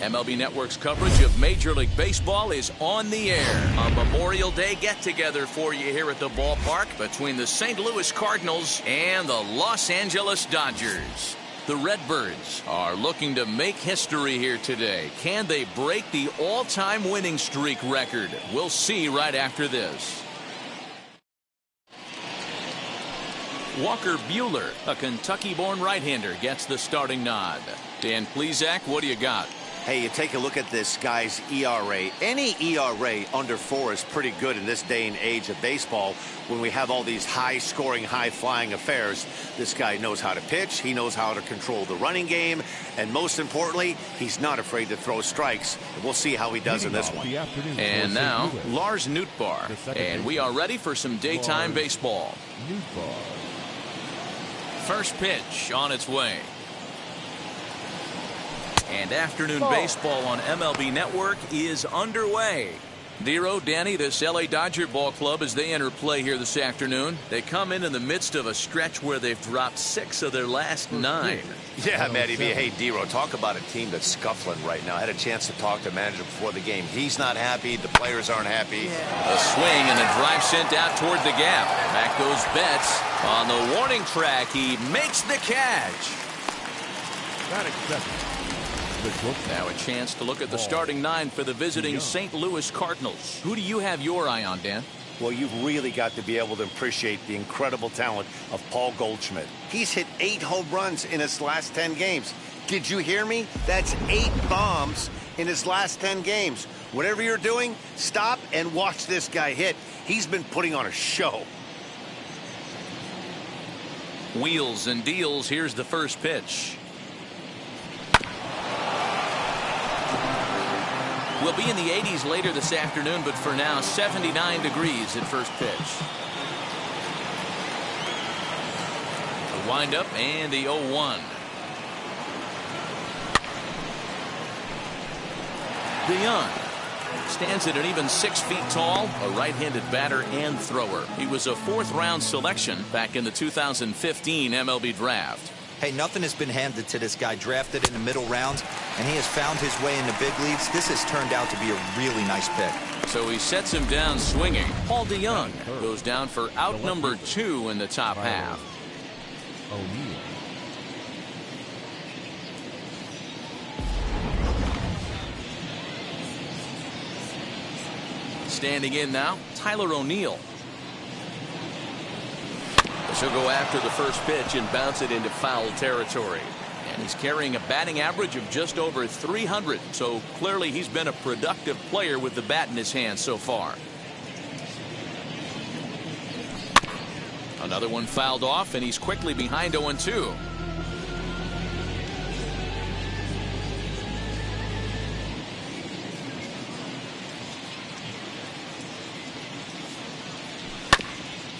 MLB Network's coverage of Major League Baseball is on the air. A Memorial Day get-together for you here at the ballpark between the St. Louis Cardinals and the Los Angeles Dodgers. The Redbirds are looking to make history here today. Can they break the all-time winning streak record? We'll see right after this. Walker Buehler, a Kentucky-born right-hander, gets the starting nod. Dan Plesac, what do you got? Hey, you take a look at this guy's ERA. Any ERA under 4 is pretty good in this day and age of baseball when we have all these high-scoring, high-flying affairs. This guy knows how to pitch. He knows how to control the running game. And most importantly, he's not afraid to throw strikes. And we'll see how he does in this one. And now, Lars Nootbaar. And we are ready for some daytime baseball. First pitch on its way. And afternoon baseball on MLB Network is underway. Dero, Danny, this LA Dodger ball club as they enter play here this afternoon. They come in the midst of a stretch where they've dropped 6 of their last 9. Yeah, Matty B. Hey, Dero, talk about a team that's scuffling right now. I had a chance to talk to the manager before the game. He's not happy. The players aren't happy. A swing and a drive sent out toward the gap. Back goes Betts. On the warning track, he makes the catch. Not accepted. Now a chance to look at the starting 9 for the visiting St. Louis Cardinals. Who do you have your eye on, Dan? Well, you've really got to be able to appreciate the incredible talent of Paul Goldschmidt. He's hit 8 home runs in his last 10 games. Did you hear me? That's 8 bombs in his last 10 games. Whatever you're doing, stop and watch this guy hit. He's been putting on a show. Wheels and deals. Here's the first pitch. We'll be in the 80s later this afternoon, but for now, 79 degrees at first pitch. The windup and the 0-1. DeYoung stands at an even 6 feet tall, a right-handed batter and thrower. He was a 4th-round selection back in the 2015 MLB Draft. Hey, nothing has been handed to this guy. Drafted in the middle rounds, and he has found his way in the big leagues. This has turned out to be a really nice pick. So he sets him down swinging. Paul DeYoung goes down for out number 2 in the top half. Standing in now, Tyler O'Neill. He'll go after the first pitch and bounce it into foul territory. And he's carrying a batting average of just over 300. So clearly he's been a productive player with the bat in his hand so far. Another one fouled off, and he's quickly behind 0-2.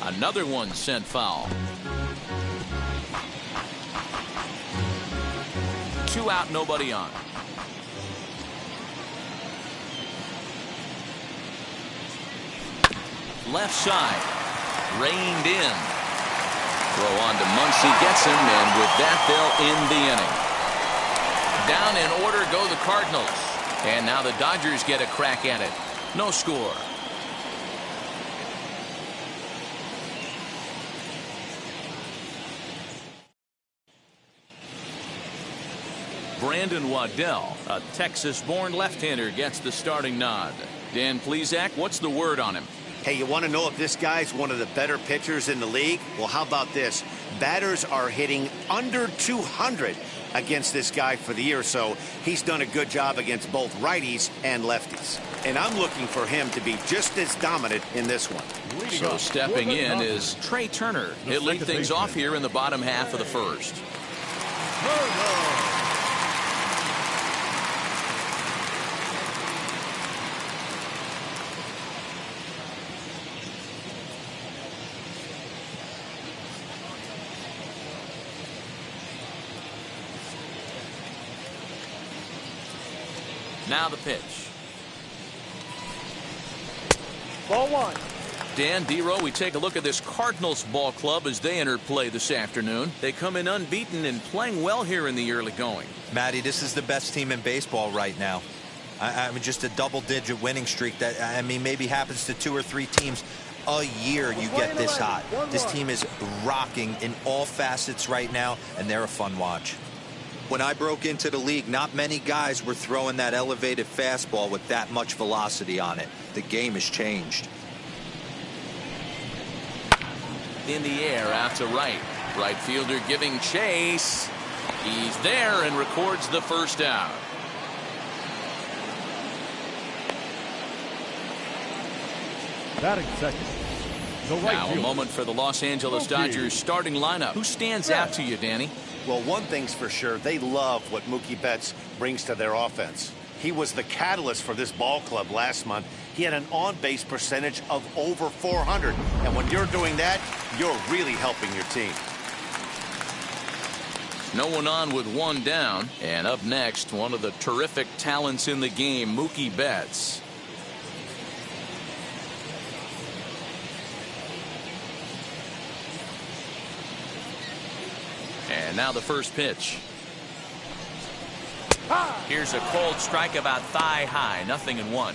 Another one sent foul. 2 out, nobody on. Left side, reined in. Throw on to Muncy, gets him, and with that they'll end the inning. Down in order go the Cardinals, and now the Dodgers get a crack at it. No score. Brandon Waddell, a Texas-born left-hander, gets the starting nod. Dan Plesac, what's the word on him? Hey, you want to know if this guy's one of the better pitchers in the league? Well, how about this? Batters are hitting under 200 against this guy for the year, so he's done a good job against both righties and lefties. And I'm looking for him to be just as dominant in this one. So stepping in is Trey Turner. He'll lead things off here in the bottom half of the first. Now the pitch. Ball 1. Dan, D-Row, we take a look at this Cardinals ball club as they enter play this afternoon. They come in unbeaten and playing well here in the early going. Matty, this is the best team in baseball right now. I mean, just a double-digit winning streak that, I mean, maybe happens to 2 or 3 teams a year you get this hot. This team is rocking in all facets right now, and they're a fun watch. When I broke into the league, not many guys were throwing that elevated fastball with that much velocity on it. The game has changed. In the air, out to right. Right fielder giving chase. He's there and records the first out. Batting second. The right Now a fielder. moment for the Los Angeles Dodgers starting lineup. Who stands out to you, Danny? Well, one thing's for sure, they love what Mookie Betts brings to their offense. He was the catalyst for this ball club last month. He had an on-base percentage of over 400. And when you're doing that, you're really helping your team. No one on with one down. And up next, one of the terrific talents in the game, Mookie Betts. And now the first pitch. Here's a cold strike about thigh high, 0-1.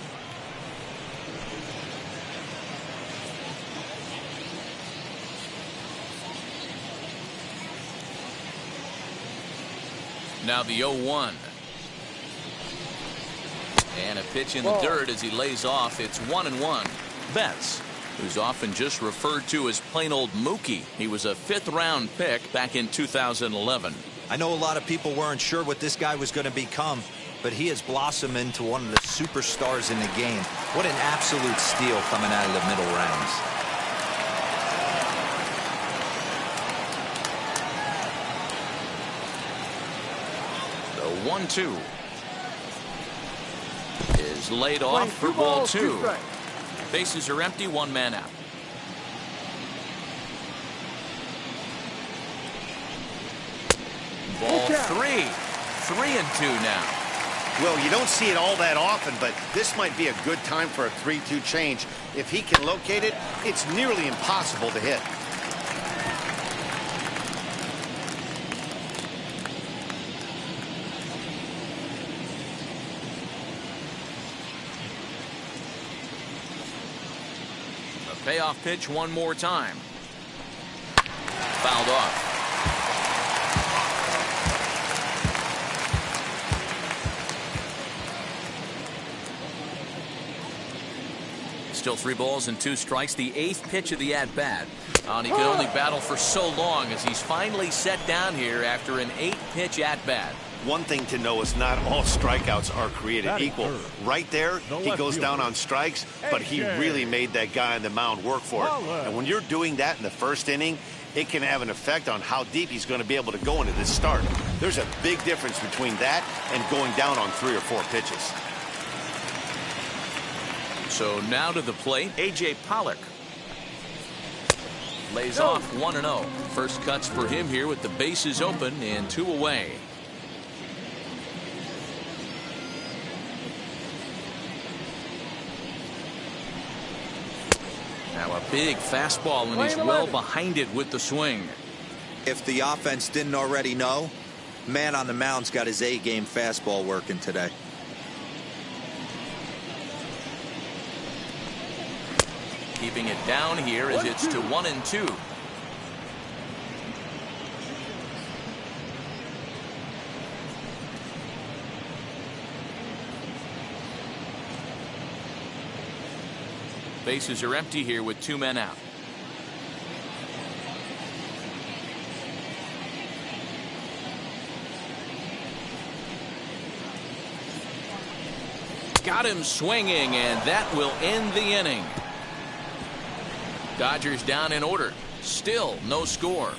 Now the 0-1. And a pitch in the dirt as he lays off. It's 1-1. Betts, who's often just referred to as plain old Mookie. He was a 5th-round pick back in 2011. I know a lot of people weren't sure what this guy was going to become, but he has blossomed into one of the superstars in the game. What an absolute steal coming out of the middle rounds. The 1-2 is laid off for ball 2. Bases are empty, 1 man out. Ball 3. 3-2 now. Well, you don't see it all that often, but this might be a good time for a 3-2 change. If he can locate it, it's nearly impossible to hit. A payoff pitch one more time. Fouled off. Still 3 balls and 2 strikes. The 8th pitch of the at-bat. And he can only battle for so long as he's finally set down here after an 8-pitch at-bat. One thing to know is not all strikeouts are created equal. Right there, he goes down on strikes, but he really made that guy on the mound work for it. And when you're doing that in the first inning, it can have an effect on how deep he's going to be able to go into this start. There's a big difference between that and going down on 3 or 4 pitches. So now to the plate, A.J. Pollock. Lays off 1-0. First cuts for him here with the bases open and 2 away. Now a big fastball, and he's well behind it with the swing. If the offense didn't already know, man on the mound's got his A-game fastball working today. Keeping it down here as it's to 1-2. Bases are empty here with 2 men out. Got him swinging, and that will end the inning. Dodgers down in order. Still no score.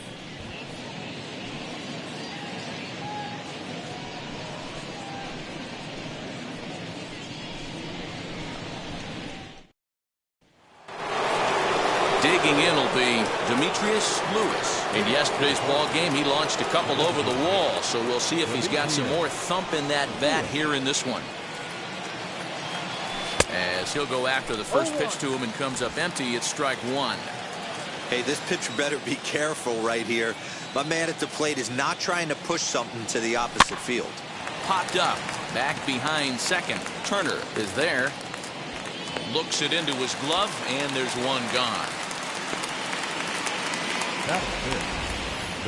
Digging in will be Demetrius Lewis. In yesterday's ball game, he launched a couple over the wall, so we'll see if he's got some more thump in that bat here in this one. as he'll go after the first pitch to him and comes up empty. It's strike one. Hey, this pitcher better be careful right here. My man at the plate is not trying to push something to the opposite field. Popped up, back behind second. Turner is there. Looks it into his glove, and there's one gone.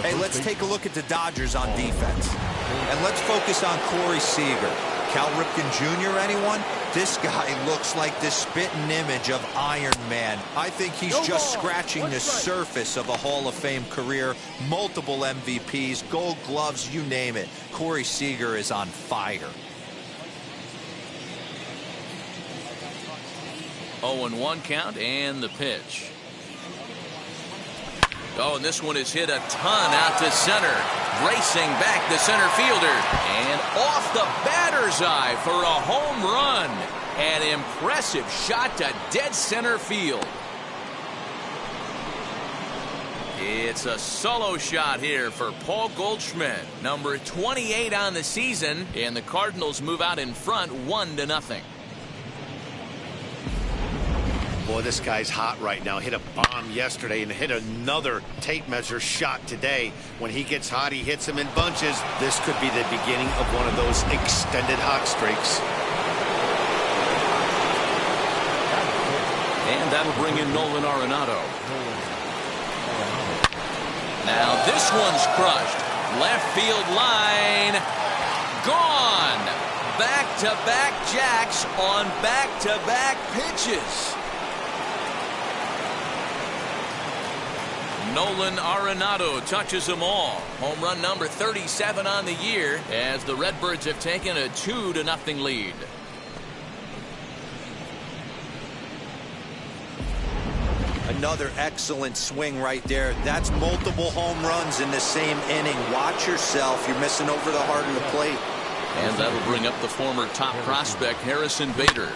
Hey, let's take a look at the Dodgers on defense. And let's focus on Corey Seager. Cal Ripken Jr., anyone? This guy looks like the spitting image of Iron Man. I think he's just scratching the surface of a Hall of Fame career. Multiple MVPs, Gold Gloves, you name it. Corey Seager is on fire. 0-1 count and the pitch. Oh, and this one is hit a ton out to center. Racing back the center fielder. And off the batter's eye for a home run. An impressive shot to dead center field. It's a solo shot here for Paul Goldschmidt. Number 28 on the season. And the Cardinals move out in front 1-0. Boy, this guy's hot right now. Hit a bomb yesterday and hit another tape measure shot today. When he gets hot, he hits them in bunches. This could be the beginning of one of those extended hot streaks. And that'll bring in Nolan Arenado. Now this one's crushed. Left field line. Gone. Back-to-back jacks on back-to-back pitches. Nolan Arenado touches them all. Home run number 37 on the year as the Redbirds have taken a 2-0 lead. Another excellent swing right there. That's multiple home runs in the same inning. Watch yourself. You're missing over the heart of the plate. And that'll bring up the former top prospect Harrison Bader.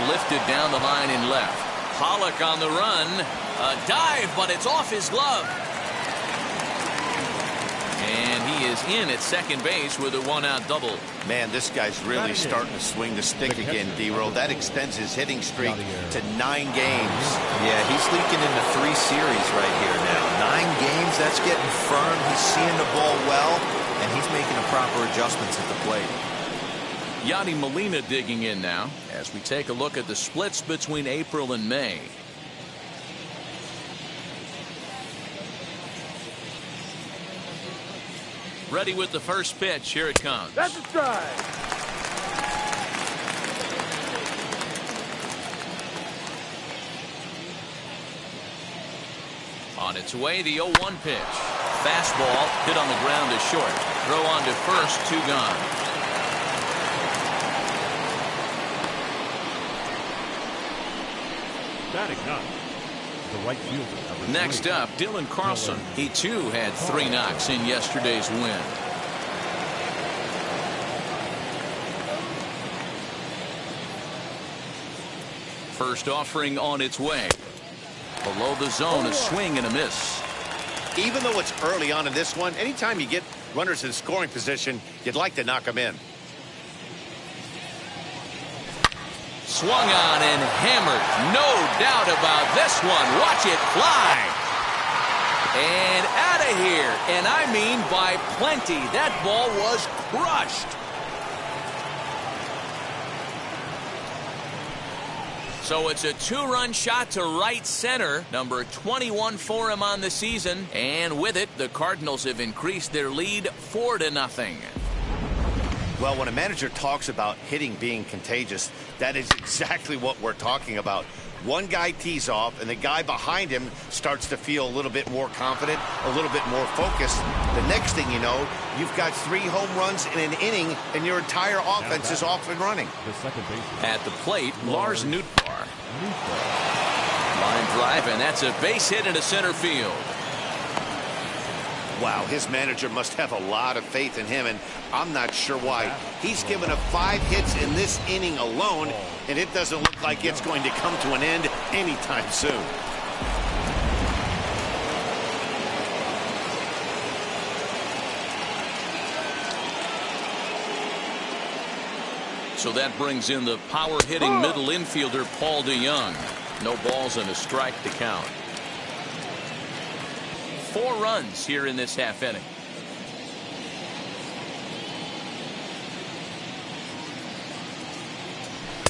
Lifted down the line in left. Pollock on the run. A dive, but it's off his glove. And he is in at second base with a one-out double. Man, this guy's really starting to swing the stick again, D-Roll. That extends his hitting streak to 9 games. Yeah, he's leaking into 3 series right here now. 9 games, that's getting firm. He's seeing the ball well, and he's making the proper adjustments at the plate. Yadi Molina digging in now as we take a look at the splits between April and May. Ready with the first pitch. Here it comes. That's a strike. On its way, the 0-1 pitch. Fastball hit on the ground to short. Throw on to first, 2 gone. Batting ninth, the right fielder. Next up, Dylan Carlson. He too had 3 knocks in yesterday's win. First offering on its way. Below the zone, a swing and a miss. Even though it's early on in this one, anytime you get runners in scoring position, you'd like to knock them in. Swung on and hammered. No doubt about this one. Watch it fly. And out of here. And I mean by plenty. That ball was crushed. So it's a 2-run shot to right center. Number 21 for him on the season. And with it, the Cardinals have increased their lead 4-0. Well, when a manager talks about hitting being contagious, that is exactly what we're talking about. One guy tees off, and the guy behind him starts to feel a little bit more confident, a little bit more focused. The next thing you know, you've got 3 home runs in an inning, and your entire offense is off and running. The second baseman. At the plate, Lars Nootbaar. Line drive, and that's a base hit into center field. Wow, his manager must have a lot of faith in him, and I'm not sure why. He's given up 5 hits in this inning alone, and it doesn't look like it's going to come to an end anytime soon. So that brings in the power-hitting middle infielder, Paul DeYoung. No balls and a strike to count. 4 runs here in this half inning.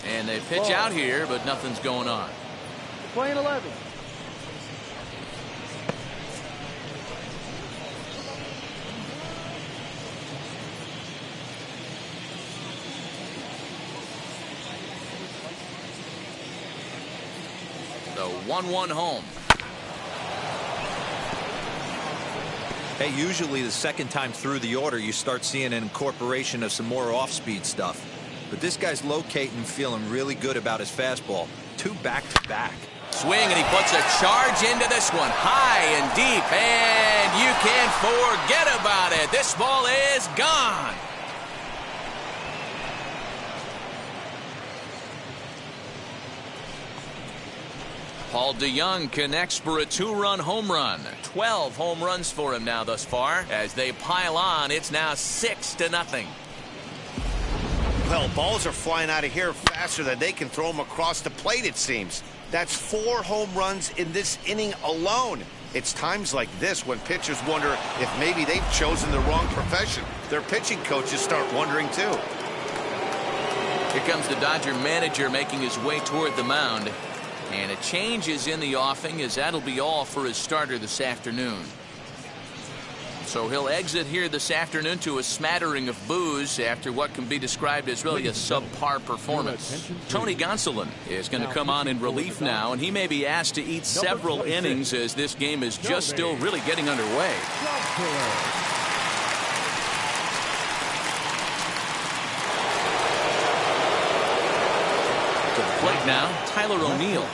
And they pitch out here, but nothing's going on. Playing 11. The 1-1 home. Hey, usually the second time through the order, you start seeing an incorporation of some more off-speed stuff. But this guy's locating, feeling really good about his fastball. 2 back-to-back. Swing, and he puts a charge into this one. High and deep, and you can't forget about it. This ball is gone. Paul DeYoung connects for a 2-run home run. 12 home runs for him now thus far. As they pile on, it's now 6-0. Well, balls are flying out of here faster than they can throw them across the plate, it seems. That's 4 home runs in this inning alone. It's times like this when pitchers wonder if maybe they've chosen the wrong profession. Their pitching coaches start wondering, too. Here comes the Dodger manager making his way toward the mound. And a change is in the offing, as that'll be all for his starter this afternoon. So he'll exit here this afternoon to a smattering of boos after what can be described as really a subpar performance. Tony Gonsolin is going to come on in relief now, and he may be asked to eat several innings as this game is just still really getting underway. To the plate now, Tyler O'Neill.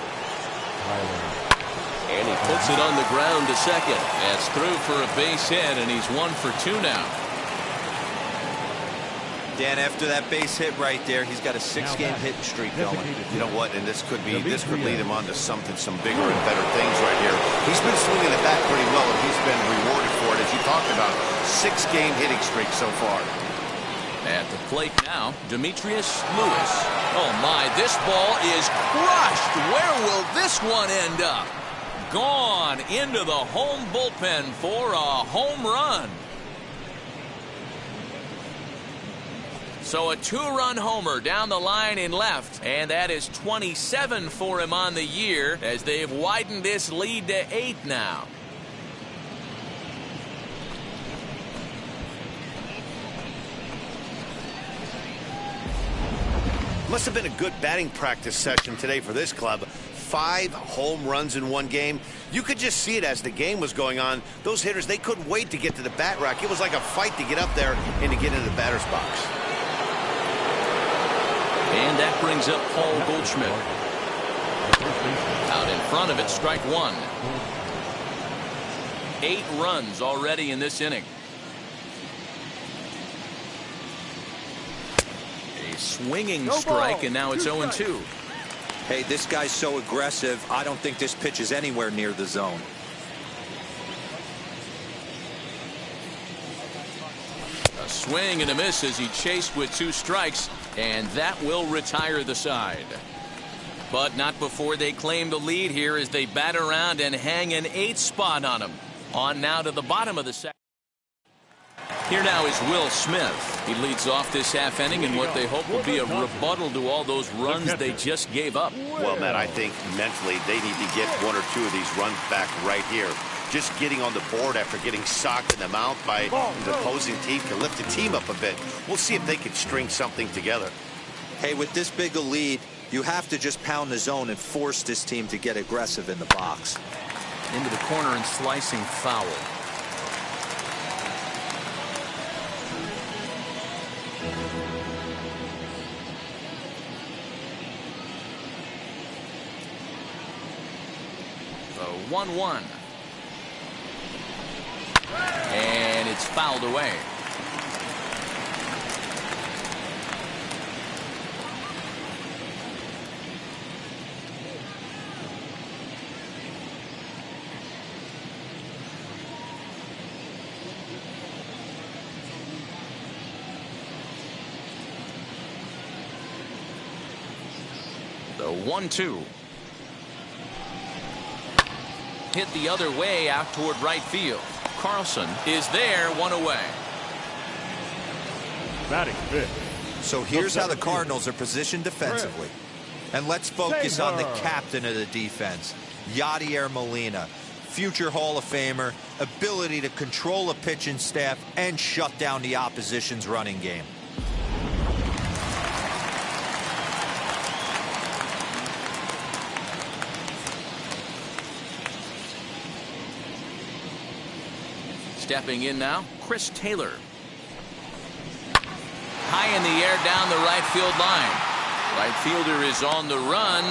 And he puts it on the ground to second. That's through for a base hit, and he's 1 for 2 now. Dan, after that base hit right there, he's got a 6-game hitting streak going. You know what? And this could lead him on to some bigger and better things right here. He's been swinging the bat pretty well, and he's been rewarded for it, as you talked about. 6-game hitting streak so far. At the plate now, Demetrius Lewis. Oh my, this ball is crushed. Where will this one end up? Gone into the home bullpen for a home run. So a 2-run homer down the line in left, and that is 27 for him on the year as they've widened this lead to 8 now. Must have been a good batting practice session today for this club. 5 home runs in one game. You could just see it as the game was going on. Those hitters, they couldn't wait to get to the bat rack. It was like a fight to get up there and to get into the batter's box. And that brings up Paul Goldschmidt. Out in front of it, strike 1. 8 runs already in this inning. A swinging strike, and now it's 0-2. Hey, this guy's so aggressive, I don't think this pitch is anywhere near the zone. A swing and a miss as he chased with 2 strikes, and that will retire the side. But not before they claim the lead here as they bat around and hang an 8th spot on him. On now to the bottom of the second. Here now is Will Smith. He leads off this half inning in what they hope will be a rebuttal to all those runs they just gave up. Well, Matt, I think mentally they need to get 1 or 2 of these runs back right here. Just getting on the board after getting socked in the mouth by the opposing team can lift the team up a bit. We'll see if they can string something together. Hey, with this big a lead, you have to just pound the zone and force this team to get aggressive in the box. Into the corner and slicing foul. The 1-1. And it's fouled away. 1-2. Hit the other way out toward right field. Carlson is there, 1 away. Batting fifth. So here's how the Cardinals are positioned defensively. And let's focus on the captain of the defense, Yadier Molina. Future Hall of Famer, ability to control a pitching staff and shut down the opposition's running game. Stepping in now, Chris Taylor. High in the air down the right field line. Right fielder is on the run,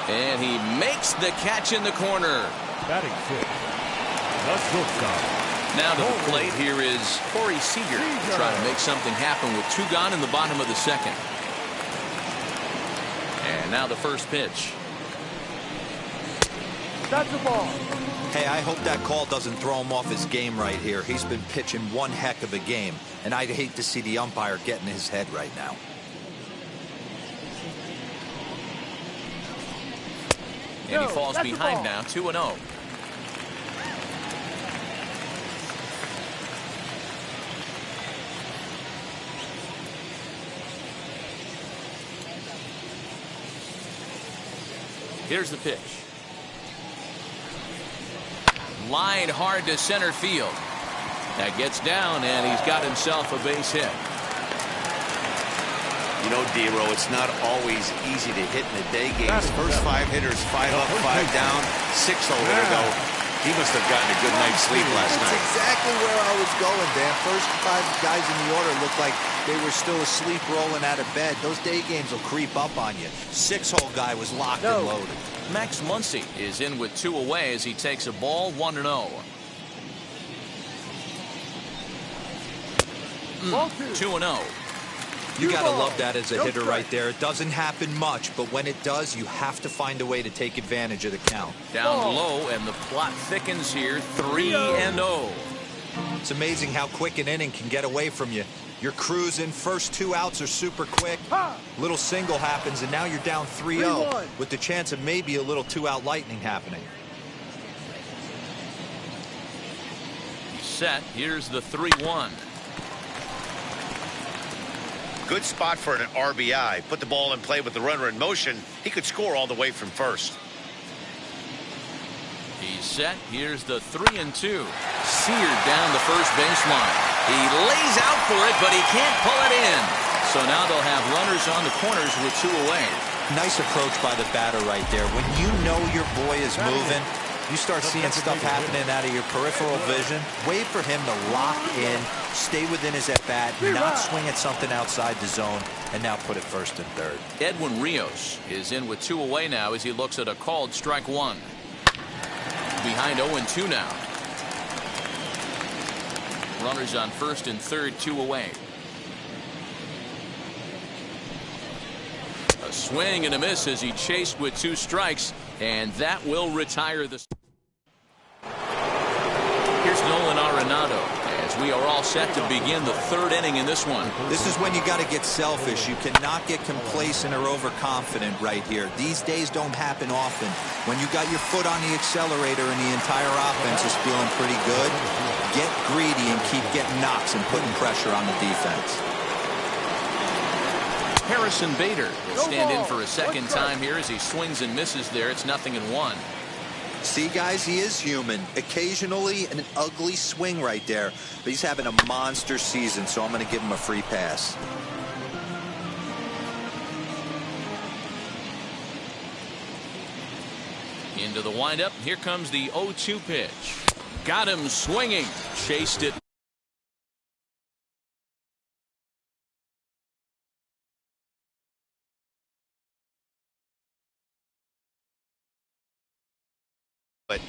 and he makes the catch in the corner. Batting fifth. The shortstop. Now to the plate, here is Corey Seager trying to make something happen with 2 gone in the bottom of the second. And now the first pitch. That's the ball. Hey, I hope that call doesn't throw him off his game right here. He's been pitching one heck of a game, and I'd hate to see the umpire get in his head right now. And he falls behind now, 2-0. Here's the pitch. Line hard to center field. That gets down, and he's got himself a base hit. You know, D-Row, it's not always easy to hit in the day games. First 5 hitters, 5 up, 5 down, 6 over to go. He must have gotten a good night's sleep last night. That's exactly where I was going, Dan. First 5 guys in the order looked like they were still asleep rolling out of bed. Those day games will creep up on you. 6-hole guy was locked and loaded. Max Muncy is in with 2 away as he takes a ball, 1-0. 2-0. You gotta love that as a hitter right there. It doesn't happen much, but when it does, you have to find a way to take advantage of the count. Down low, and the plot thickens here, 3-0. It's amazing how quick an inning can get away from you. You're cruising, first 2 outs are super quick. Little single happens, and now you're down 3-0 with the chance of maybe a little 2-out lightning happening. Set, here's the 3-1. Good spot for an RBI. Put the ball in play with the runner in motion. He could score all the way from first. He's set. Here's the 3-2. Seared down the first baseline. He lays out for it, but he can't pull it in. So now they'll have runners on the corners with 2 away. Nice approach by the batter right there. When you know your boy is moving, you start seeing stuff happening out of your peripheral vision. Wait for him to lock in, stay within his at-bat, not swing at something outside the zone, and now put it first and third. Edwin Rios is in with 2 away now as he looks at a called strike 1. Behind 0-2 now. Runners on first and third, 2 away. A swing and a miss as he chased with 2 strikes, and that will retire the. Here's Nolan Arenado as we are all set to begin the 3rd inning in this one. This is when you got to get selfish. You cannot get complacent or overconfident right here. These days don't happen often. When you got your foot on the accelerator and the entire offense is feeling pretty good, get greedy and keep getting knocks and putting pressure on the defense. Harrison Bader will stand in for a second time here as he swings and misses there. It's 0-1. See, guys, he is human. Occasionally an ugly swing right there, but he's having a monster season, so I'm going to give him a free pass. Into the windup. Here comes the 0-2 pitch. Got him swinging. Chased it. But